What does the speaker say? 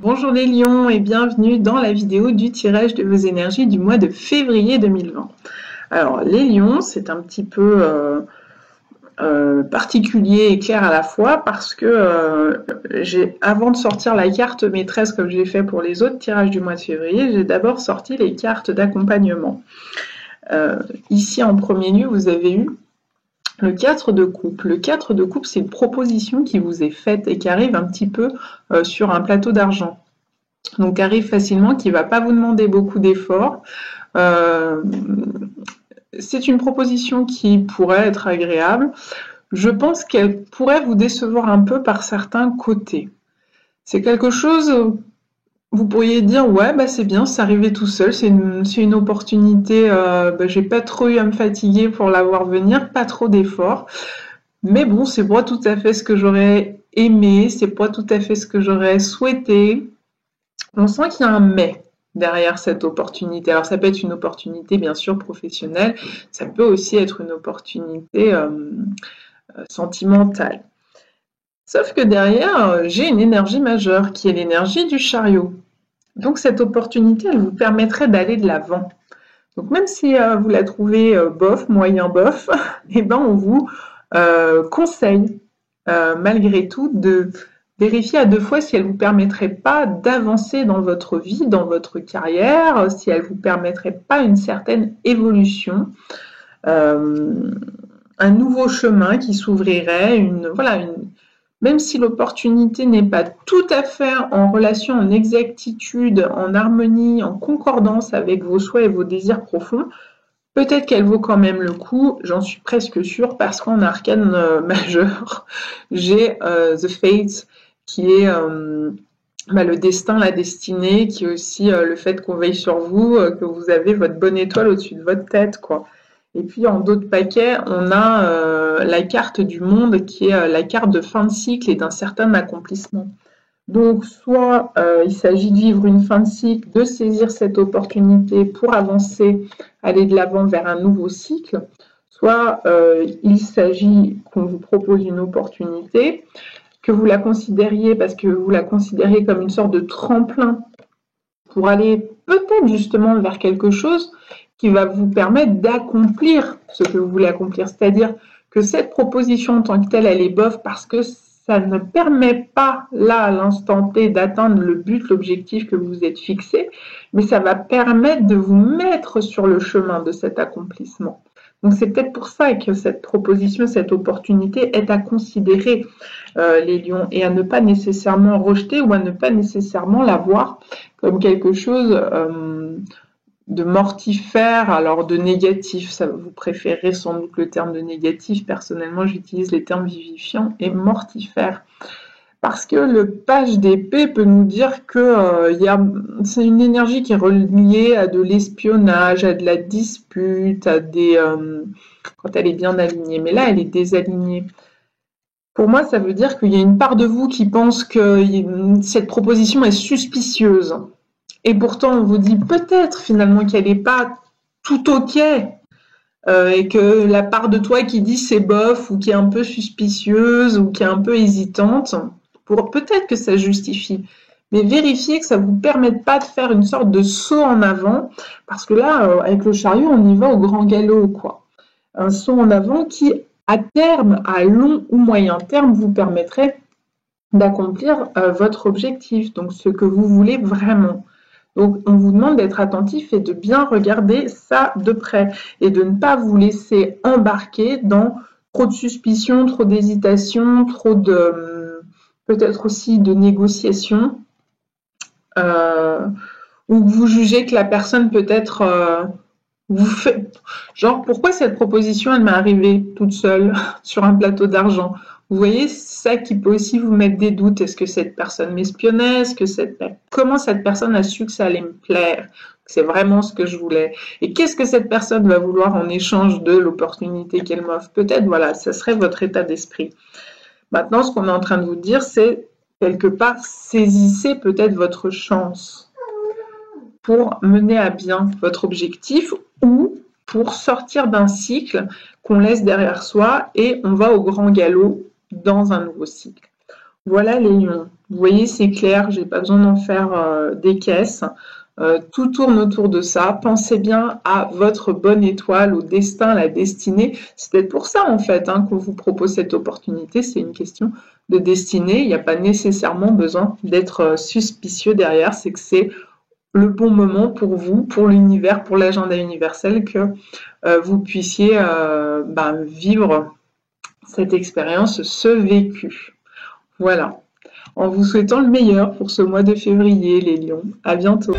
Bonjour les lions et bienvenue dans la vidéo du tirage de vos énergies du mois de février 2020. Alors les lions, c'est un petit peu particulier et clair à la fois parce que avant de sortir la carte maîtresse comme j'ai fait pour les autres tirages du mois de février, j'ai d'abord sorti les cartes d'accompagnement. Ici en premier lieu, vous avez eu le 4 de coupe. Le 4 de coupe, c'est une proposition qui vous est faite et qui arrive un petit peu sur un plateau d'argent. Donc arrive facilement, qui ne va pas vous demander beaucoup d'efforts. C'est une proposition qui pourrait être agréable. Je pense qu'elle pourrait vous décevoir un peu par certains côtés. C'est quelque chose, vous pourriez dire, ouais, bah c'est bien, c'est arrivé tout seul, c'est une opportunité, j'ai pas trop eu à me fatiguer pour la voir venir, pas trop d'efforts. Mais bon, c'est pas tout à fait ce que j'aurais aimé, c'est pas tout à fait ce que j'aurais souhaité. On sent qu'il y a un mais derrière cette opportunité. Alors ça peut être une opportunité bien sûr professionnelle, ça peut aussi être une opportunité sentimentale. Sauf que derrière, j'ai une énergie majeure qui est l'énergie du chariot. Donc cette opportunité, elle vous permettrait d'aller de l'avant. Donc même si vous la trouvez bof, moyen bof, eh ben on vous conseille malgré tout de vérifier à 2 fois si elle ne vous permettrait pas d'avancer dans votre vie, dans votre carrière, si elle ne vous permettrait pas une certaine évolution, un nouveau chemin qui s'ouvrirait, même si l'opportunité n'est pas tout à fait en relation, en exactitude, en harmonie, en concordance avec vos souhaits et vos désirs profonds, peut-être qu'elle vaut quand même le coup, j'en suis presque sûre, parce qu'en arcane majeur, j'ai The Fates, qui est le destin, la destinée, qui est aussi le fait qu'on veille sur vous, que vous avez votre bonne étoile au-dessus de votre tête, quoi. Et puis en d'autres paquets, on a la carte du monde, qui est la carte de fin de cycle et d'un certain accomplissement. Donc, soit il s'agit de vivre une fin de cycle, de saisir cette opportunité pour avancer, aller de l'avant vers un nouveau cycle, soit il s'agit qu'on vous propose une opportunité, que vous la considériez parce que vous la considérez comme une sorte de tremplin pour aller peut-être justement vers quelque chose qui va vous permettre d'accomplir ce que vous voulez accomplir. C'est-à-dire que cette proposition en tant que telle, elle est bof parce que ça ne permet pas, là, à l'instant T, d'atteindre le but, l'objectif que vous êtes fixé, mais ça va permettre de vous mettre sur le chemin de cet accomplissement. Donc c'est peut-être pour ça que cette proposition, cette opportunité est à considérer, les lions, et à ne pas nécessairement rejeter ou à ne pas nécessairement la voir comme quelque chose de mortifère, alors de négatif. Ça, vous préférez sans doute le terme de négatif. Personnellement, j'utilise les termes vivifiant et mortifère. Parce que le page d'épée peut nous dire que c'est une énergie qui est reliée à de l'espionnage, à de la dispute, à quand elle est bien alignée. Mais là, elle est désalignée. Pour moi, ça veut dire qu'il y a une part de vous qui pense que cette proposition est suspicieuse. Et pourtant, on vous dit peut-être finalement qu'elle n'est pas tout OK. Et que la part de toi qui dit c'est bof ou qui est un peu suspicieuse ou qui est un peu hésitante, peut-être que ça justifie. Mais vérifiez que ça ne vous permette pas de faire une sorte de saut en avant, parce que là, avec le chariot, on y va au grand galop, quoi. Un saut en avant qui, à terme, à long ou moyen terme, vous permettrait d'accomplir votre objectif, donc ce que vous voulez vraiment. Donc, on vous demande d'être attentif et de bien regarder ça de près et de ne pas vous laisser embarquer dans trop de suspicions, trop d'hésitation, trop de peut-être aussi de négociations, où vous jugez que la personne peut-être vous fait genre pourquoi cette proposition elle m'est arrivée toute seule sur un plateau d'argent. Vous voyez, ça qui peut aussi vous mettre des doutes. Est-ce que cette personne m'espionnait? Comment cette personne a su que ça allait me plaire? Que c'est vraiment ce que je voulais? Et qu'est-ce que cette personne va vouloir en échange de l'opportunité qu'elle m'offre? Peut-être, voilà, ça serait votre état d'esprit. Maintenant, ce qu'on est en train de vous dire, c'est quelque part, saisissez peut-être votre chance pour mener à bien votre objectif ou pour sortir d'un cycle qu'on laisse derrière soi et on va au grand galop dans un nouveau cycle. Voilà les lions. Vous voyez, c'est clair, j'ai pas besoin d'en faire des caisses. Tout tourne autour de ça. Pensez bien à votre bonne étoile, au destin, à la destinée. C'est peut-être pour ça, en fait, qu'on vous propose cette opportunité. C'est une question de destinée. Il n'y a pas nécessairement besoin d'être suspicieux derrière. C'est que c'est le bon moment pour vous, pour l'univers, pour l'agenda universel, que vous puissiez vivre cette expérience, ce vécu. Voilà. En vous souhaitant le meilleur pour ce mois de février, les lions. À bientôt.